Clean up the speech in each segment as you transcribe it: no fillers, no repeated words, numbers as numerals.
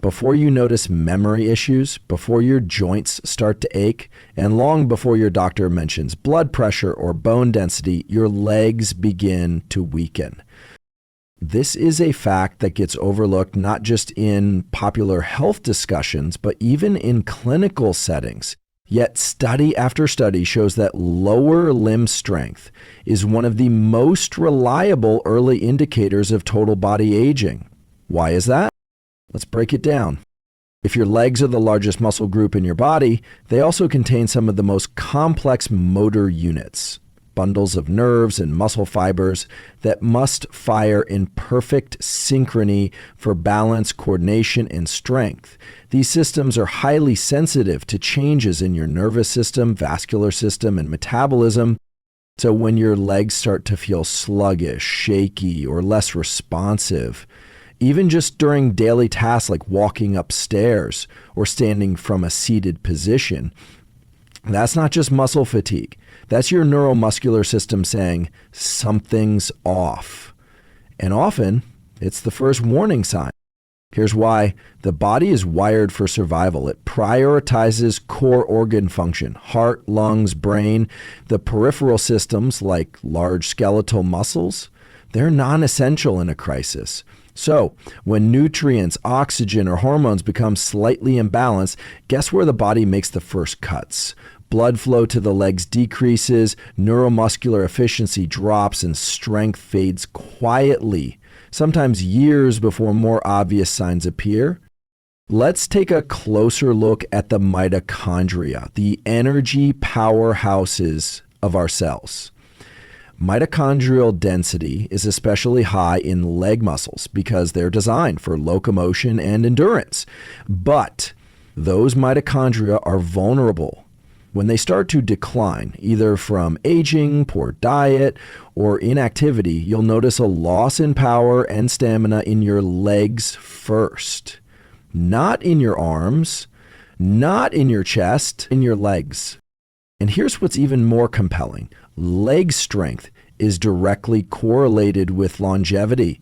before you notice memory issues, before your joints start to ache, and long before your doctor mentions blood pressure or bone density, your legs begin to weaken. This is a fact that gets overlooked not just in popular health discussions, but even in clinical settings. Yet study after study shows that lower limb strength is one of the most reliable early indicators of total body aging. Why is that? Let's break it down. If your legs are the largest muscle group in your body, they also contain some of the most complex motor units, bundles of nerves and muscle fibers that must fire in perfect synchrony for balance, coordination, and strength. These systems are highly sensitive to changes in your nervous system, vascular system, and metabolism. So when your legs start to feel sluggish, shaky, or less responsive, even just during daily tasks like walking upstairs or standing from a seated position, that's not just muscle fatigue. That's your neuromuscular system saying something's off. And often, it's the first warning sign. Here's why. The body is wired for survival. It prioritizes core organ function, heart, lungs, brain. The peripheral systems, like large skeletal muscles, they're non-essential in a crisis. So when nutrients, oxygen, or hormones become slightly imbalanced, guess where the body makes the first cuts? Blood flow to the legs decreases, neuromuscular efficiency drops, and strength fades quietly, sometimes years before more obvious signs appear. Let's take a closer look at the mitochondria, the energy powerhouses of our cells. Mitochondrial density is especially high in leg muscles because they're designed for locomotion and endurance. But those mitochondria are vulnerable. When they start to decline, either from aging, poor diet, or inactivity, you'll notice a loss in power and stamina in your legs first. Not in your arms, not in your chest, in your legs. And here's what's even more compelling. Leg strength is directly correlated with longevity.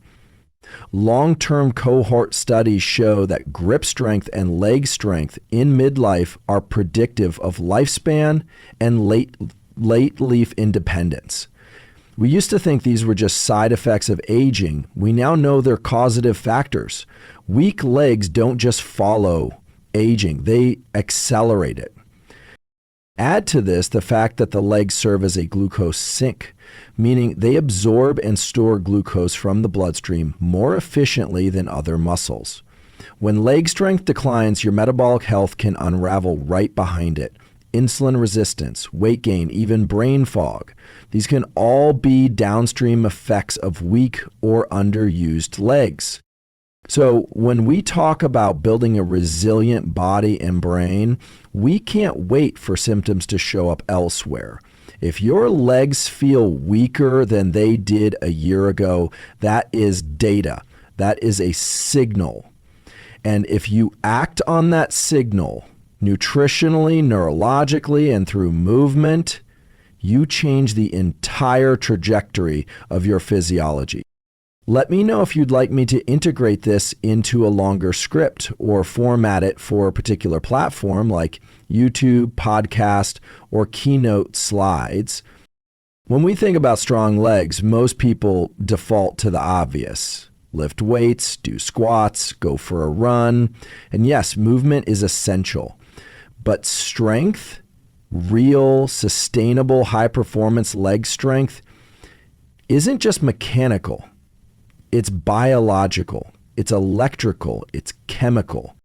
Long-term cohort studies show that grip strength and leg strength in midlife are predictive of lifespan and late leaf independence. We used to think these were just side effects of aging. We now know they're causative factors. Weak legs don't just follow aging, they accelerate it. Add to this the fact that the legs serve as a glucose sink, meaning they absorb and store glucose from the bloodstream more efficiently than other muscles. When leg strength declines, your metabolic health can unravel right behind it. Insulin resistance, weight gain, even brain fog. These can all be downstream effects of weak or underused legs. So when we talk about building a resilient body and brain, we can't wait for symptoms to show up elsewhere. If your legs feel weaker than they did a year ago, that is data. That is a signal. And if you act on that signal, nutritionally, neurologically, and through movement, you change the entire trajectory of your physiology. Let me know if you'd like me to integrate this into a longer script or format it for a particular platform like YouTube, podcast, or keynote slides. When we think about strong legs, most people default to the obvious. Lift weights, do squats, go for a run. And yes, movement is essential. But strength, real, sustainable, high-performance leg strength, isn't just mechanical. It's biological, it's electrical, it's chemical.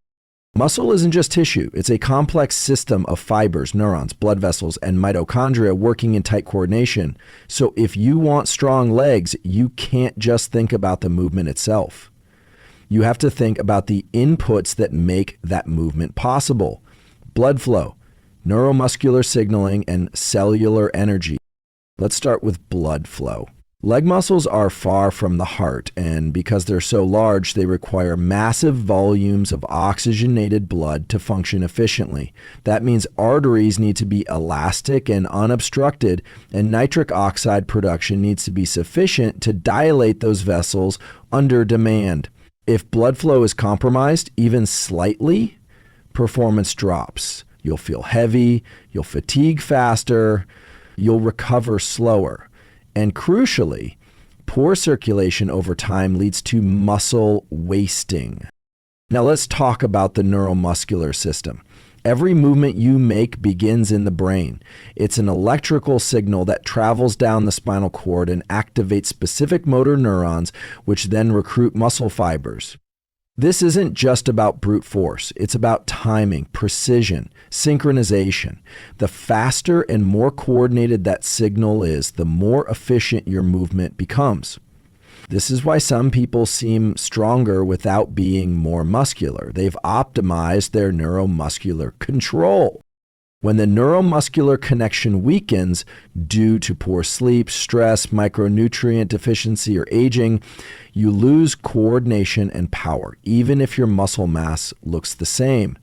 Muscle isn't just tissue. It's a complex system of fibers, neurons, blood vessels, and mitochondria working in tight coordination. So if you want strong legs, you can't just think about the movement itself. You have to think about the inputs that make that movement possible. Blood flow, neuromuscular signaling, and cellular energy. Let's start with blood flow. Leg muscles are far from the heart, and because they're so large, they require massive volumes of oxygenated blood to function efficiently. That means arteries need to be elastic and unobstructed, and nitric oxide production needs to be sufficient to dilate those vessels under demand. If blood flow is compromised, even slightly, performance drops. You'll feel heavy, you'll fatigue faster, you'll recover slower. And crucially, poor circulation over time leads to muscle wasting. Now let's talk about the neuromuscular system. Every movement you make begins in the brain. It's an electrical signal that travels down the spinal cord and activates specific motor neurons, which then recruit muscle fibers. This isn't just about brute force. It's about timing, precision, synchronization. The faster and more coordinated that signal is, the more efficient your movement becomes. This is why some people seem stronger without being more muscular. They've optimized their neuromuscular control. When the neuromuscular connection weakens due to poor sleep, stress, micronutrient deficiency, or aging, you lose coordination and power, even if your muscle mass looks the same.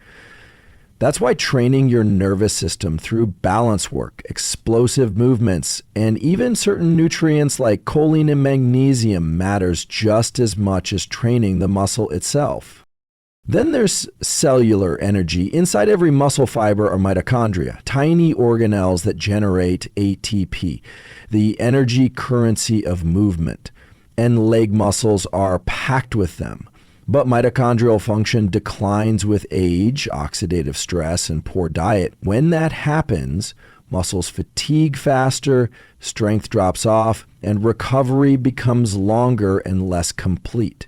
That's why training your nervous system through balance work, explosive movements, and even certain nutrients like choline and magnesium matters just as much as training the muscle itself. Then there's cellular energy. Inside every muscle fiber are mitochondria, tiny organelles that generate ATP, the energy currency of movement. And leg muscles are packed with them. But mitochondrial function declines with age, oxidative stress, and poor diet. When that happens, muscles fatigue faster, strength drops off, and recovery becomes longer and less complete.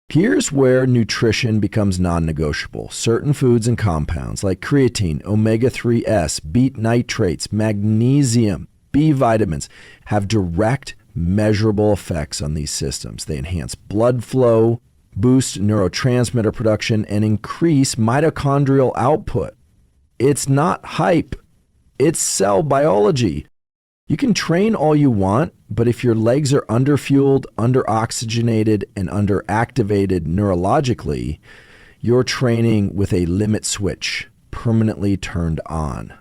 Here's where nutrition becomes non-negotiable. Certain foods and compounds like creatine, omega-3s, beet nitrates, magnesium, B vitamins have direct, measurable effects on these systems. They enhance blood flow, boost neurotransmitter production, and increase mitochondrial output. It's not hype. It's cell biology. You can train all you want, but if your legs are underfueled, underoxygenated, and underactivated neurologically, you're training with a limit switch permanently turned on.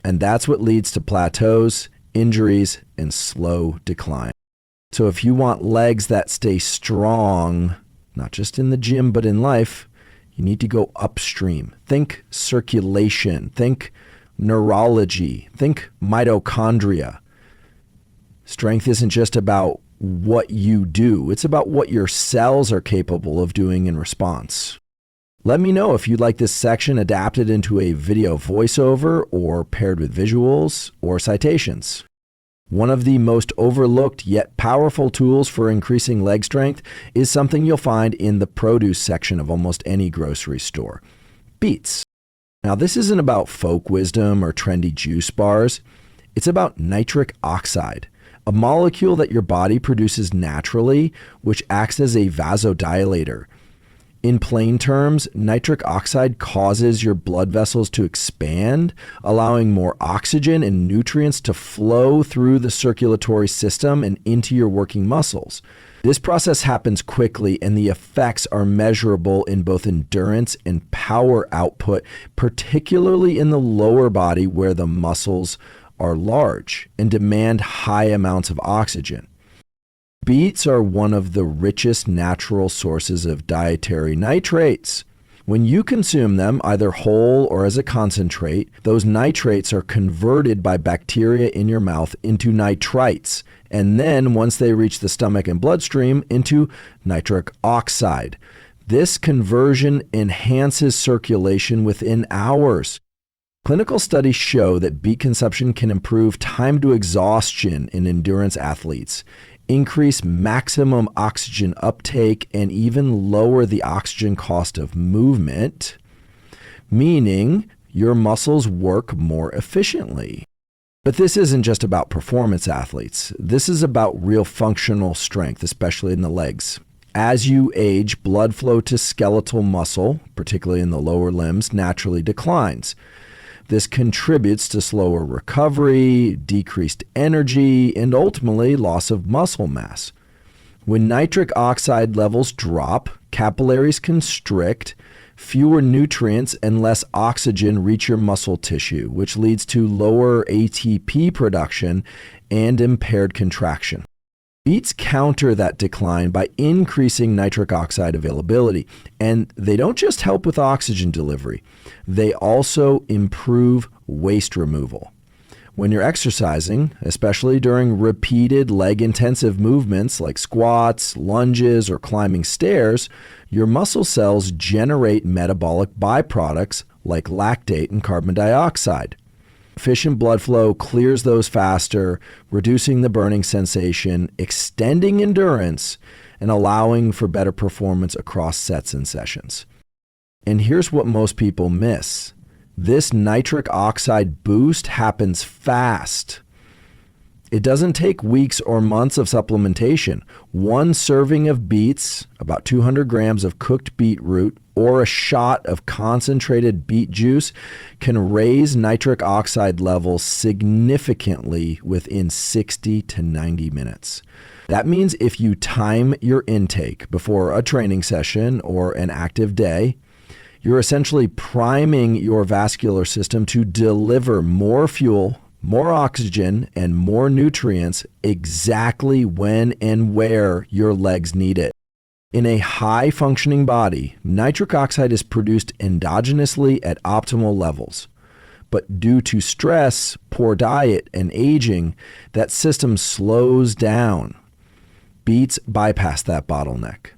And that's what leads to plateaus, injuries, and slow decline. So if you want legs that stay strong, not just in the gym, but in life, you need to go upstream. Think circulation, think neurology, think mitochondria. Strength isn't just about what you do, it's about what your cells are capable of doing in response. Let me know if you'd like this section adapted into a video voiceover or paired with visuals or citations. One of the most overlooked yet powerful tools for increasing leg strength is something you'll find in the produce section of almost any grocery store: beets. Now, this isn't about folk wisdom or trendy juice bars. It's about nitric oxide, a molecule that your body produces naturally, which acts as a vasodilator. In plain terms, nitric oxide causes your blood vessels to expand, allowing more oxygen and nutrients to flow through the circulatory system and into your working muscles. This process happens quickly, and the effects are measurable in both endurance and power output, particularly in the lower body where the muscles are large and demand high amounts of oxygen. Beets are one of the richest natural sources of dietary nitrates. When you consume them, either whole or as a concentrate, those nitrates are converted by bacteria in your mouth into nitrites, and then once they reach the stomach and bloodstream, into nitric oxide. This conversion enhances circulation within hours. Clinical studies show that beet consumption can improve time to exhaustion in endurance athletes, increase maximum oxygen uptake, and even lower the oxygen cost of movement, meaning your muscles work more efficiently. But this isn't just about performance athletes. This is about real functional strength, especially in the legs. As you age, blood flow to skeletal muscle, particularly in the lower limbs, naturally declines. This contributes to slower recovery, decreased energy, and ultimately loss of muscle mass. When nitric oxide levels drop, capillaries constrict, fewer nutrients and less oxygen reach your muscle tissue, which leads to lower ATP production and impaired contraction. Beets counter that decline by increasing nitric oxide availability. And they don't just help with oxygen delivery, they also improve waste removal. When you're exercising, especially during repeated leg-intensive movements like squats, lunges, or climbing stairs, your muscle cells generate metabolic byproducts like lactate and carbon dioxide. Efficient blood flow clears those faster, reducing the burning sensation, extending endurance, and allowing for better performance across sets and sessions. And here's what most people miss. This nitric oxide boost happens fast. It doesn't take weeks or months of supplementation. One serving of beets, about 200 grams of cooked beetroot, or a shot of concentrated beet juice can raise nitric oxide levels significantly within 60 to 90 minutes. That means if you time your intake before a training session or an active day, you're essentially priming your vascular system to deliver more fuel, more oxygen, and more nutrients exactly when and where your legs need it. In a high-functioning body, nitric oxide is produced endogenously at optimal levels. But due to stress, poor diet, and aging, that system slows down. Beets bypass that bottleneck.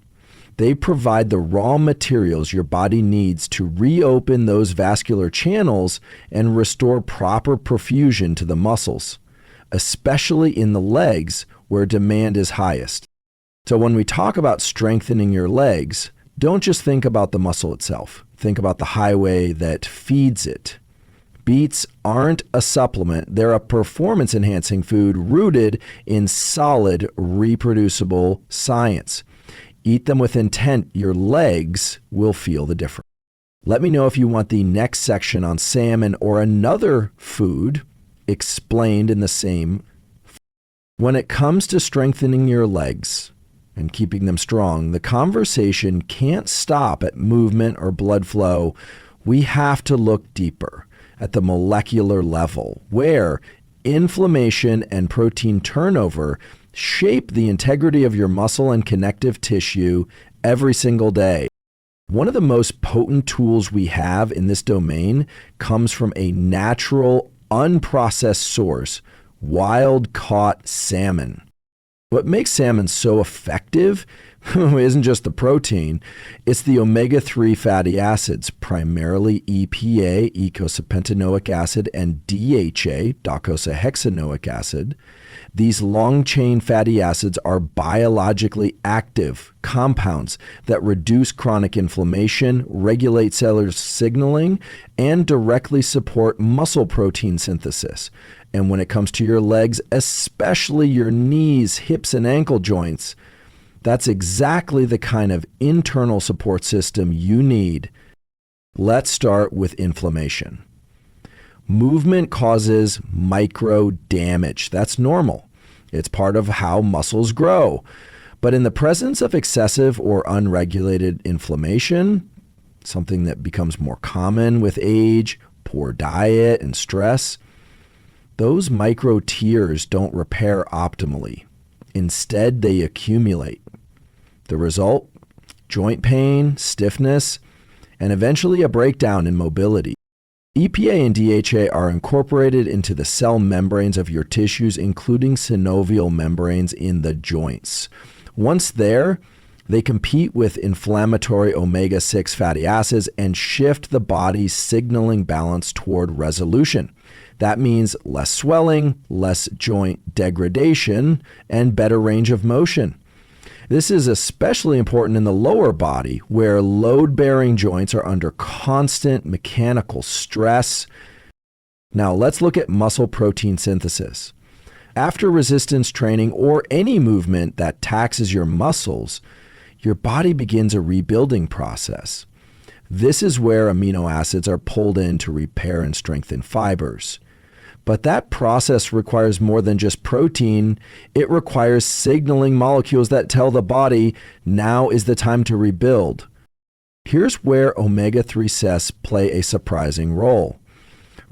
They provide the raw materials your body needs to reopen those vascular channels and restore proper perfusion to the muscles, especially in the legs where demand is highest. So when we talk about strengthening your legs, don't just think about the muscle itself. Think about the highway that feeds it. Beets aren't a supplement. They're a performance-enhancing food rooted in solid, reproducible science. Eat them with intent. Your legs will feel the difference. Let me know if you want the next section on salmon or another food explained in the same. When it comes to strengthening your legs and keeping them strong, the conversation can't stop at movement or blood flow. We have to look deeper at the molecular level, where inflammation and protein turnover shape the integrity of your muscle and connective tissue every single day. One of the most potent tools we have in this domain comes from a natural, unprocessed source, wild-caught salmon. What makes salmon so effective isn't just the protein, it's the omega-3 fatty acids, primarily EPA, eicosapentaenoic acid, and DHA, docosahexaenoic acid. These long-chain fatty acids are biologically active compounds that reduce chronic inflammation, regulate cellular signaling, and directly support muscle protein synthesis. And when it comes to your legs, especially your knees, hips, and ankle joints, that's exactly the kind of internal support system you need. Let's start with inflammation. Movement causes micro damage. That's normal. It's part of how muscles grow. But in the presence of excessive or unregulated inflammation, something that becomes more common with age, poor diet, and stress, those micro tears don't repair optimally. Instead, they accumulate. The result? Joint pain, stiffness, and eventually a breakdown in mobility. EPA and DHA are incorporated into the cell membranes of your tissues, including synovial membranes in the joints. Once there, they compete with inflammatory omega-6 fatty acids and shift the body's signaling balance toward resolution. That means less swelling, less joint degradation, and better range of motion. This is especially important in the lower body, where load-bearing joints are under constant mechanical stress. Now let's look at muscle protein synthesis. After resistance training or any movement that taxes your muscles, your body begins a rebuilding process. This is where amino acids are pulled in to repair and strengthen fibers. But that process requires more than just protein. It requires signaling molecules that tell the body, now is the time to rebuild. Here's where omega-3 cysts play a surprising role.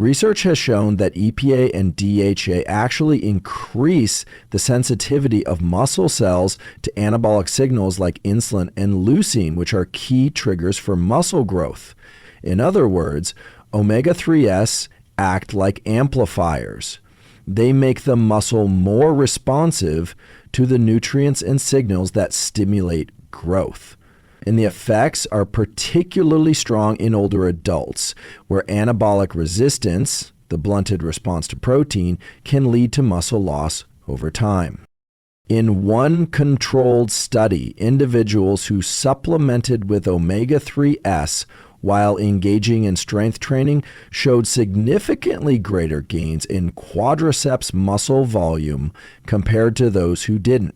Research has shown that EPA and DHA actually increase the sensitivity of muscle cells to anabolic signals like insulin and leucine, which are key triggers for muscle growth. In other words, omega-3s act like amplifiers. They make the muscle more responsive to the nutrients and signals that stimulate growth. And the effects are particularly strong in older adults, where anabolic resistance, the blunted response to protein, can lead to muscle loss over time. In one controlled study, individuals who supplemented with omega-3s while engaging in strength training showed significantly greater gains in quadriceps muscle volume compared to those who didn't.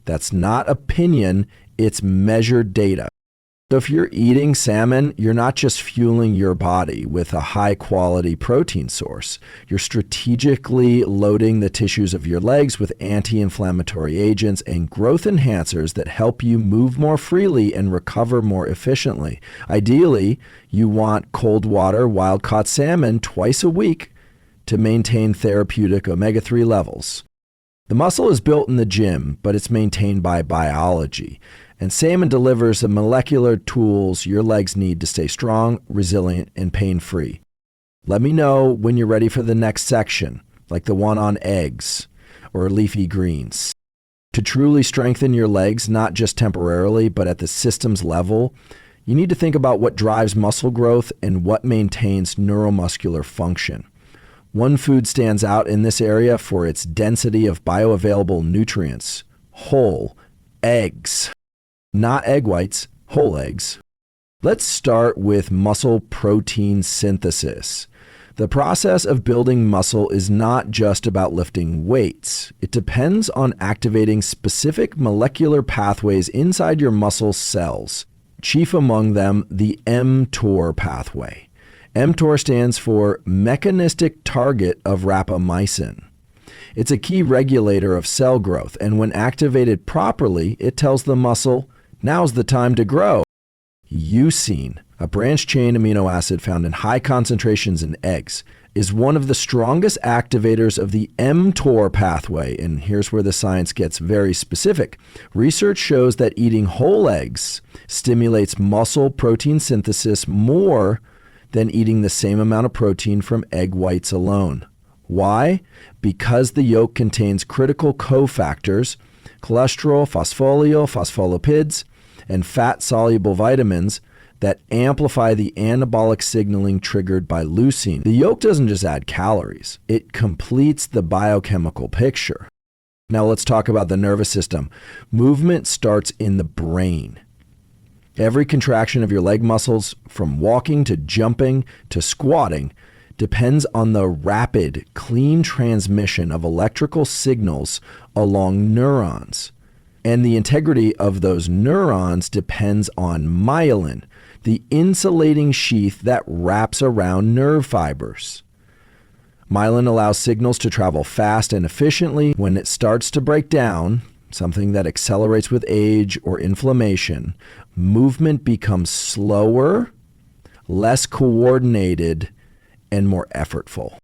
That's not opinion, it's measured data. So if you're eating salmon, you're not just fueling your body with a high-quality protein source. You're strategically loading the tissues of your legs with anti-inflammatory agents and growth enhancers that help you move more freely and recover more efficiently. Ideally, you want cold water wild-caught salmon twice a week to maintain therapeutic omega-3 levels. The muscle is built in the gym, but it's maintained by biology. And salmon delivers the molecular tools your legs need to stay strong, resilient, and pain-free. Let me know when you're ready for the next section, like the one on eggs or leafy greens. To truly strengthen your legs, not just temporarily, but at the systems level, you need to think about what drives muscle growth and what maintains neuromuscular function. One food stands out in this area for its density of bioavailable nutrients: whole eggs. Not egg whites, whole eggs. Let's start with muscle protein synthesis. The process of building muscle is not just about lifting weights. It depends on activating specific molecular pathways inside your muscle cells, chief among them the mTOR pathway. mTOR stands for mechanistic target of rapamycin. It's a key regulator of cell growth, and when activated properly, it tells the muscle, now's the time to grow. Leucine, a branched-chain amino acid found in high concentrations in eggs, is one of the strongest activators of the mTOR pathway, and here's where the science gets very specific. Research shows that eating whole eggs stimulates muscle protein synthesis more than eating the same amount of protein from egg whites alone. Why? Because the yolk contains critical cofactors, cholesterol, phospholipids, and fat-soluble vitamins that amplify the anabolic signaling triggered by leucine. The yolk doesn't just add calories, it completes the biochemical picture. Now let's talk about the nervous system. Movement starts in the brain. Every contraction of your leg muscles, from walking to jumping to squatting, depends on the rapid, clean transmission of electrical signals along neurons. And the integrity of those neurons depends on myelin, the insulating sheath that wraps around nerve fibers. Myelin allows signals to travel fast and efficiently. When it starts to break down, something that accelerates with age or inflammation, movement becomes slower, less coordinated, and more effortful.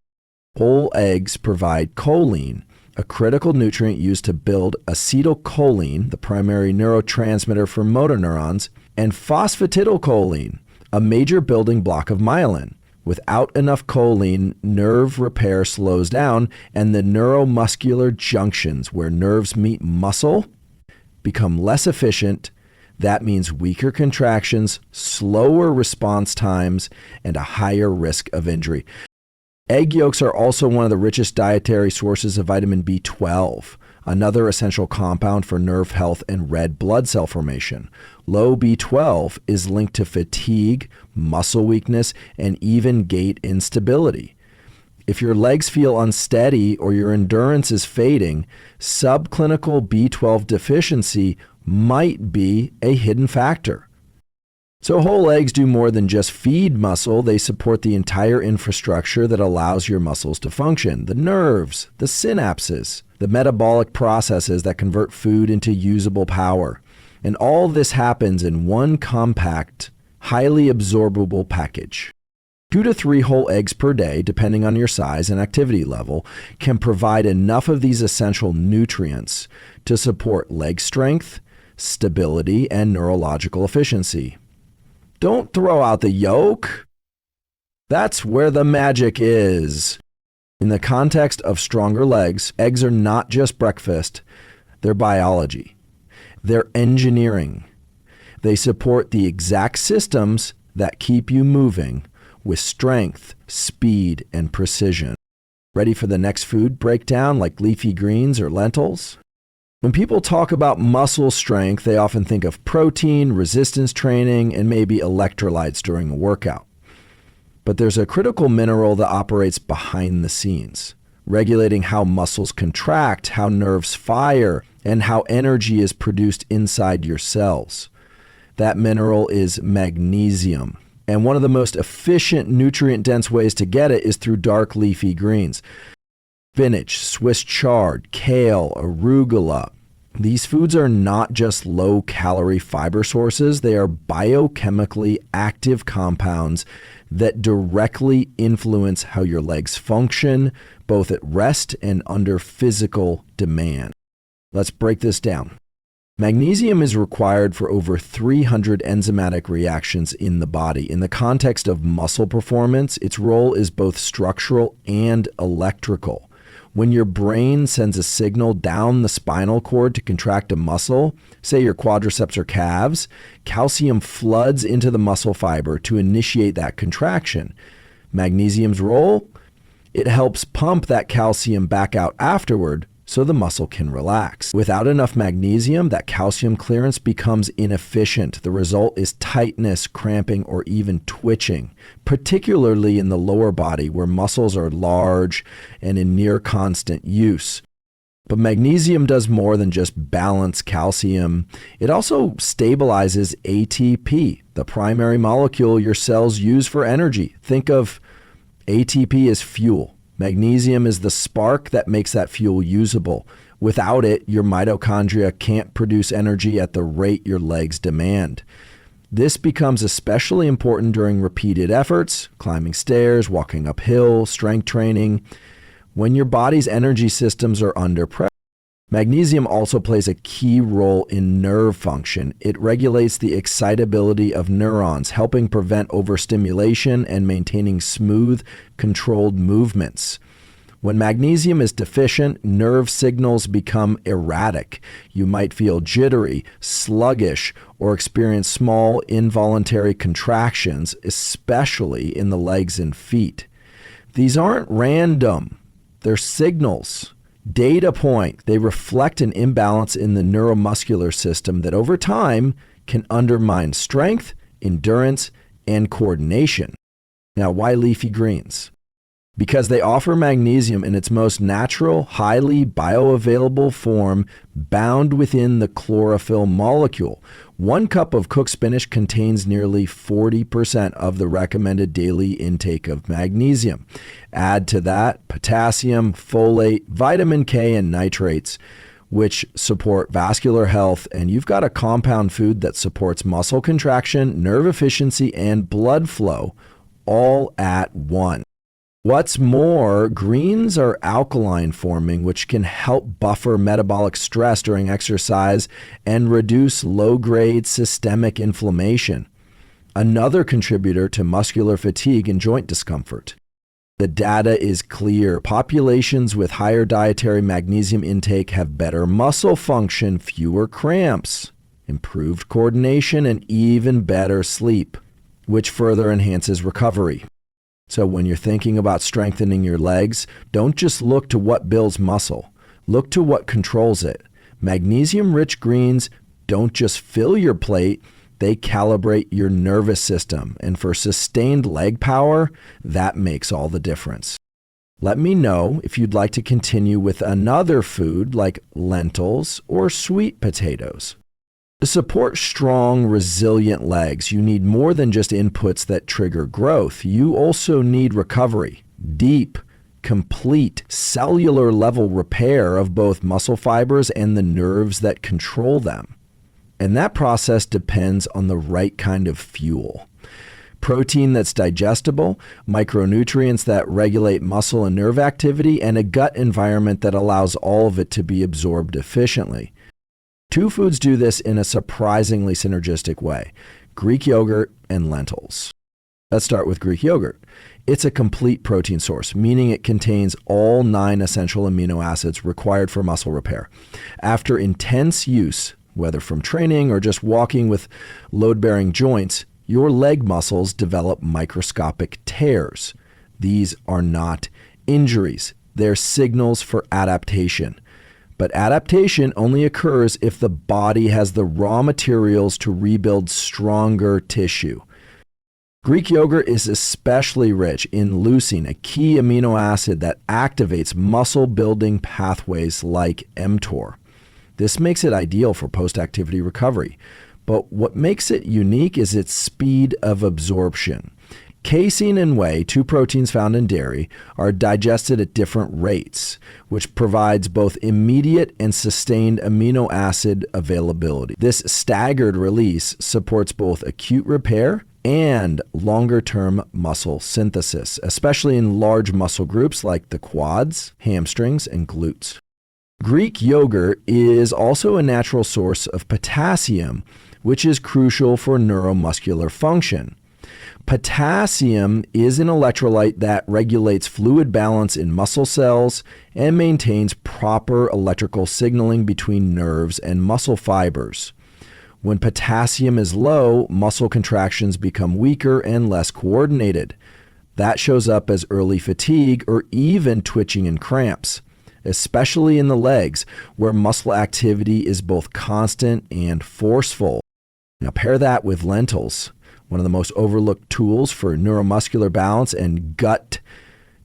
Whole eggs provide choline, a critical nutrient used to build acetylcholine, the primary neurotransmitter for motor neurons, and phosphatidylcholine, a major building block of myelin. Without enough choline, nerve repair slows down, and the neuromuscular junctions where nerves meet muscle become less efficient. That means weaker contractions, slower response times, and a higher risk of injury. Egg yolks are also one of the richest dietary sources of vitamin B12, another essential compound for nerve health and red blood cell formation. Low B12 is linked to fatigue, muscle weakness, and even gait instability. If your legs feel unsteady or your endurance is fading, subclinical B12 deficiency might be a hidden factor. So whole eggs do more than just feed muscle. They support the entire infrastructure that allows your muscles to function. The nerves, the synapses, the metabolic processes that convert food into usable power. And all this happens in one compact, highly absorbable package. 2 to 3 whole eggs per day, depending on your size and activity level, can provide enough of these essential nutrients to support leg strength, stability, and neurological efficiency. Don't throw out the yolk. That's where the magic is. In the context of stronger legs, eggs are not just breakfast, they're biology. They're engineering. They support the exact systems that keep you moving with strength, speed, and precision. Ready for the next food breakdown like leafy greens or lentils? When people talk about muscle strength, they often think of protein, resistance training, and maybe electrolytes during a workout. But there's a critical mineral that operates behind the scenes, regulating how muscles contract, how nerves fire, and how energy is produced inside your cells. That mineral is magnesium. And one of the most efficient nutrient-dense ways to get it is through dark leafy greens. Spinach, Swiss chard, kale, arugula. These foods are not just low-calorie fiber sources. They are biochemically active compounds that directly influence how your legs function, both at rest and under physical demand. Let's break this down. Magnesium is required for over 300 enzymatic reactions in the body. In the context of muscle performance, its role is both structural and electrical. When your brain sends a signal down the spinal cord to contract a muscle, say your quadriceps or calves, calcium floods into the muscle fiber to initiate that contraction. Magnesium's role? It helps pump that calcium back out afterward, so the muscle can relax. Without enough magnesium, that calcium clearance becomes inefficient. The result is tightness, cramping, or even twitching, particularly in the lower body where muscles are large and in near constant use. But magnesium does more than just balance calcium. It also stabilizes ATP, the primary molecule your cells use for energy. Think of ATP as fuel. Magnesium is the spark that makes that fuel usable. Without it, your mitochondria can't produce energy at the rate your legs demand. This becomes especially important during repeated efforts, climbing stairs, walking uphill, strength training, when your body's energy systems are under pressure. Magnesium also plays a key role in nerve function. It regulates the excitability of neurons, helping prevent overstimulation and maintaining smooth, controlled movements. When magnesium is deficient, nerve signals become erratic. You might feel jittery, sluggish, or experience small, involuntary contractions, especially in the legs and feet. These aren't random. They're signals. Data point. They reflect an imbalance in the neuromuscular system that over time can undermine strength, endurance, and coordination. Now, why leafy greens? Because they offer magnesium in its most natural, highly bioavailable form, bound within the chlorophyll molecule. 1 cup of cooked spinach contains nearly 40% of the recommended daily intake of magnesium. Add to that potassium, folate, vitamin K, and nitrates, which support vascular health, and you've got a compound food that supports muscle contraction, nerve efficiency, and blood flow, all at once. What's more, greens are alkaline forming, which can help buffer metabolic stress during exercise and reduce low-grade systemic inflammation, another contributor to muscular fatigue and joint discomfort. The data is clear. Populations with higher dietary magnesium intake have better muscle function, fewer cramps, improved coordination, and even better sleep, which further enhances recovery. So when you're thinking about strengthening your legs, don't just look to what builds muscle. Look to what controls it. Magnesium-rich greens don't just fill your plate, they calibrate your nervous system. And for sustained leg power, that makes all the difference. Let me know if you'd like to continue with another food like lentils or sweet potatoes. To support strong, resilient legs, you need more than just inputs that trigger growth. You also need recovery, deep, complete, cellular level repair of both muscle fibers and the nerves that control them. And that process depends on the right kind of fuel. protein that's digestible, micronutrients that regulate muscle and nerve activity, and a gut environment that allows all of it to be absorbed efficiently. Two foods do this in a surprisingly synergistic way: Greek yogurt and lentils. Let's start with Greek yogurt. It's a complete protein source, meaning it contains all 9 essential amino acids required for muscle repair. After intense use, whether from training or just walking with load-bearing joints, your leg muscles develop microscopic tears. These are not injuries. They're signals for adaptation. But adaptation only occurs if the body has the raw materials to rebuild stronger tissue. Greek yogurt is especially rich in leucine, a key amino acid that activates muscle-building pathways like mTOR. This makes it ideal for post-activity recovery. But what makes it unique is its speed of absorption. Casein and whey, 2 proteins found in dairy, are digested at different rates, which provides both immediate and sustained amino acid availability. This staggered release supports both acute repair and longer-term muscle synthesis, especially in large muscle groups like the quads, hamstrings, and glutes. Greek yogurt is also a natural source of potassium, which is crucial for neuromuscular function. Potassium is an electrolyte that regulates fluid balance in muscle cells and maintains proper electrical signaling between nerves and muscle fibers. When potassium is low, muscle contractions become weaker and less coordinated. That shows up as early fatigue or even twitching and cramps, especially in the legs, where muscle activity is both constant and forceful. Now pair that with lentils, one of the most overlooked tools for neuromuscular balance and gut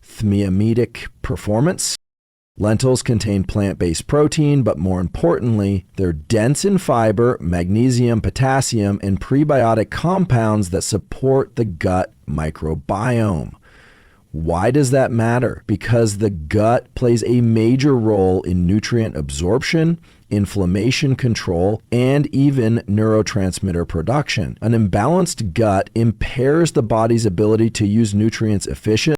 thymic performance. Lentils contain plant-based protein, but more importantly, they're dense in fiber, magnesium, potassium, and prebiotic compounds that support the gut microbiome. Why does that matter? Because the gut plays a major role in nutrient absorption, inflammation control, and even neurotransmitter production. An imbalanced gut impairs the body's ability to use nutrients efficiently.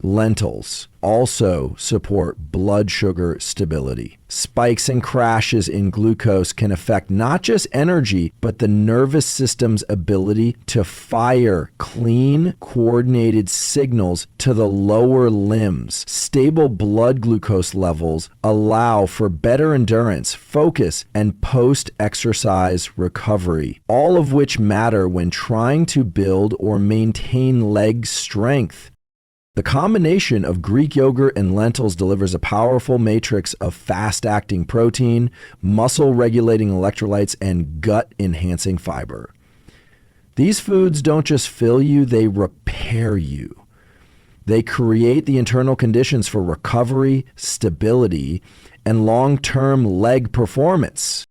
Lentils also support blood sugar stability. Spikes and crashes in glucose can affect not just energy, but the nervous system's ability to fire clean, coordinated signals to the lower limbs. Stable blood glucose levels allow for better endurance, focus, and post-exercise recovery, all of which matter when trying to build or maintain leg strength. The combination of Greek yogurt and lentils delivers a powerful matrix of fast-acting protein, muscle-regulating electrolytes, and gut-enhancing fiber. These foods don't just fill you, they repair you. They create the internal conditions for recovery, stability, and long-term leg performance.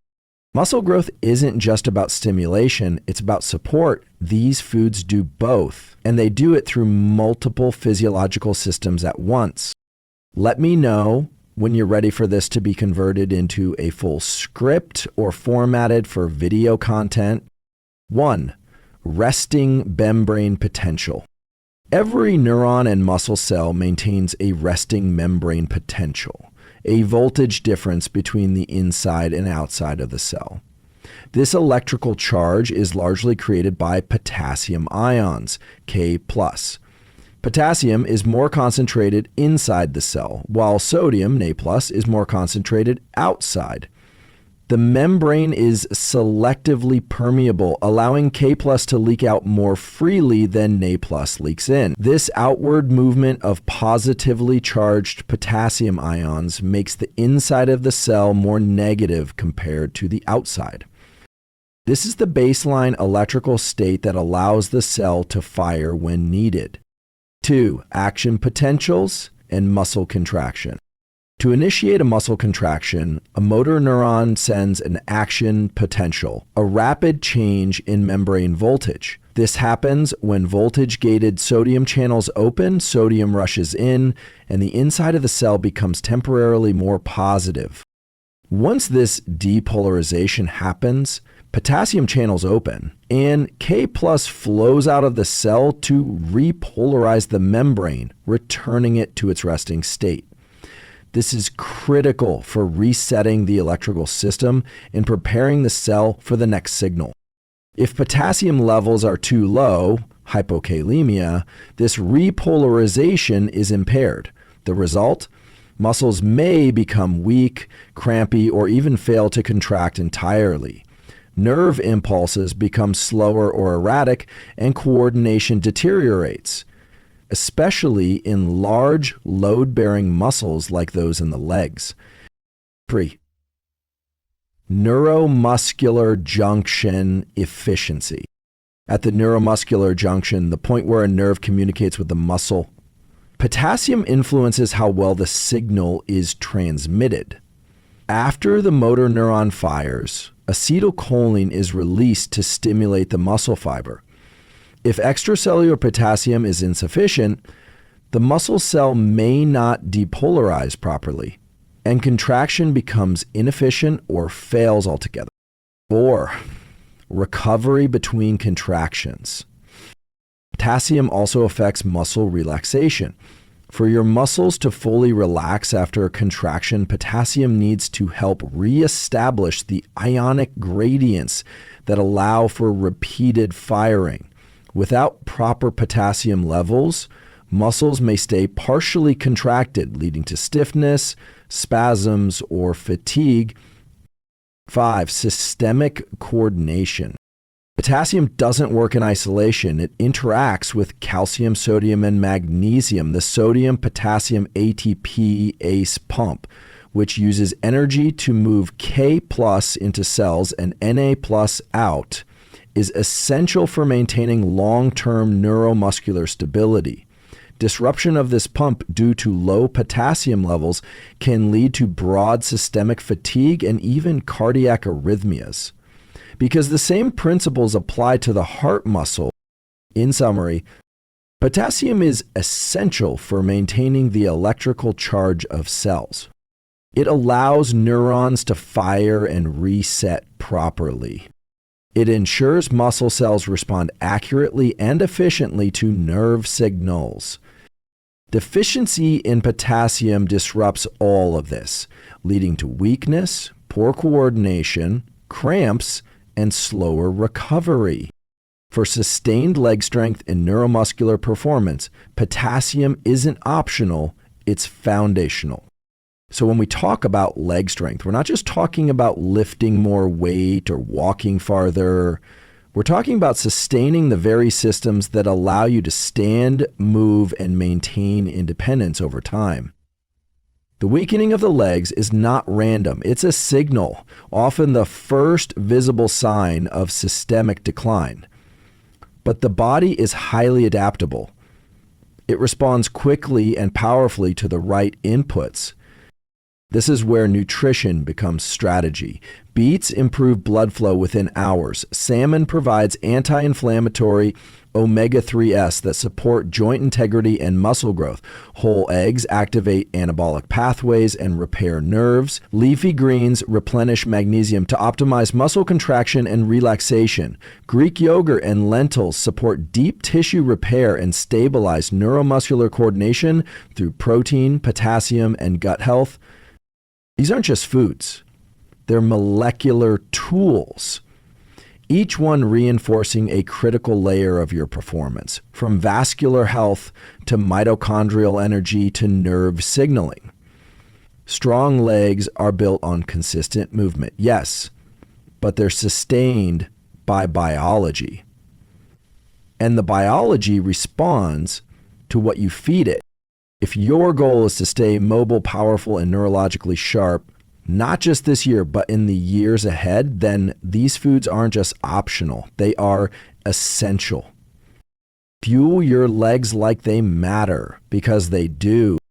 Muscle growth isn't just about stimulation, it's about support. These foods do both, and they do it through multiple physiological systems at once. Let me know when you're ready for this to be converted into a full script or formatted for video content. 1. Resting membrane potential. Every neuron and muscle cell maintains a resting membrane potential, a voltage difference between the inside and outside of the cell. This electrical charge is largely created by potassium ions, K+. Potassium is more concentrated inside the cell, while sodium, Na+, is more concentrated outside. The membrane is selectively permeable, allowing K+ to leak out more freely than Na+ leaks in. This outward movement of positively charged potassium ions makes the inside of the cell more negative compared to the outside. This is the baseline electrical state that allows the cell to fire when needed. 2. Action potentials and muscle contraction. To initiate a muscle contraction, a motor neuron sends an action potential, a rapid change in membrane voltage. This happens when voltage-gated sodium channels open, sodium rushes in, and the inside of the cell becomes temporarily more positive. Once this depolarization happens, potassium channels open, and K plus flows out of the cell to repolarize the membrane, returning it to its resting state. This is critical for resetting the electrical system and preparing the cell for the next signal. If potassium levels are too low, hypokalemia, this repolarization is impaired. The result? Muscles may become weak, crampy, or even fail to contract entirely. Nerve impulses become slower or erratic, and coordination deteriorates, especially in large, load-bearing muscles like those in the legs. 3. Neuromuscular junction efficiency. At the neuromuscular junction, the point where a nerve communicates with the muscle, potassium influences how well the signal is transmitted. After the motor neuron fires, acetylcholine is released to stimulate the muscle fiber. If extracellular potassium is insufficient, the muscle cell may not depolarize properly, and contraction becomes inefficient or fails altogether. 4. Recovery between contractions. Potassium also affects muscle relaxation. For your muscles to fully relax after a contraction, potassium needs to help reestablish the ionic gradients that allow for repeated firing. Without proper potassium levels, muscles may stay partially contracted, leading to stiffness, spasms, or fatigue. 5. Systemic coordination. Potassium doesn't work in isolation. It interacts with calcium, sodium, and magnesium, the sodium-potassium ATP ACE pump, which uses energy to move K plus into cells and Na plus out, is essential for maintaining long-term neuromuscular stability. Disruption of this pump due to low potassium levels can lead to broad systemic fatigue and even cardiac arrhythmias. Because the same principles apply to the heart muscle. In summary, potassium is essential for maintaining the electrical charge of cells. It allows neurons to fire and reset properly. It ensures muscle cells respond accurately and efficiently to nerve signals. Deficiency in potassium disrupts all of this, leading to weakness, poor coordination, cramps, and slower recovery. For sustained leg strength and neuromuscular performance, potassium isn't optional, it's foundational. So when we talk about leg strength, we're not just talking about lifting more weight or walking farther. We're talking about sustaining the very systems that allow you to stand, move, and maintain independence over time. The weakening of the legs is not random. It's a signal, often the first visible sign of systemic decline. But the body is highly adaptable. It responds quickly and powerfully to the right inputs. This is where nutrition becomes strategy. Beets improve blood flow within hours. Salmon provides anti-inflammatory omega-3s that support joint integrity and muscle growth. Whole eggs activate anabolic pathways and repair nerves. Leafy greens replenish magnesium to optimize muscle contraction and relaxation. Greek yogurt and lentils support deep tissue repair and stabilize neuromuscular coordination through protein, potassium, and gut health. These aren't just foods. They're molecular tools, each one reinforcing a critical layer of your performance, from vascular health to mitochondrial energy to nerve signaling. Strong legs are built on consistent movement, yes, but they're sustained by biology. And the biology responds to what you feed it. If your goal is to stay mobile, powerful, and neurologically sharp, not just this year, but in the years ahead, then these foods aren't just optional. They are essential. Fuel your legs like they matter, because they do.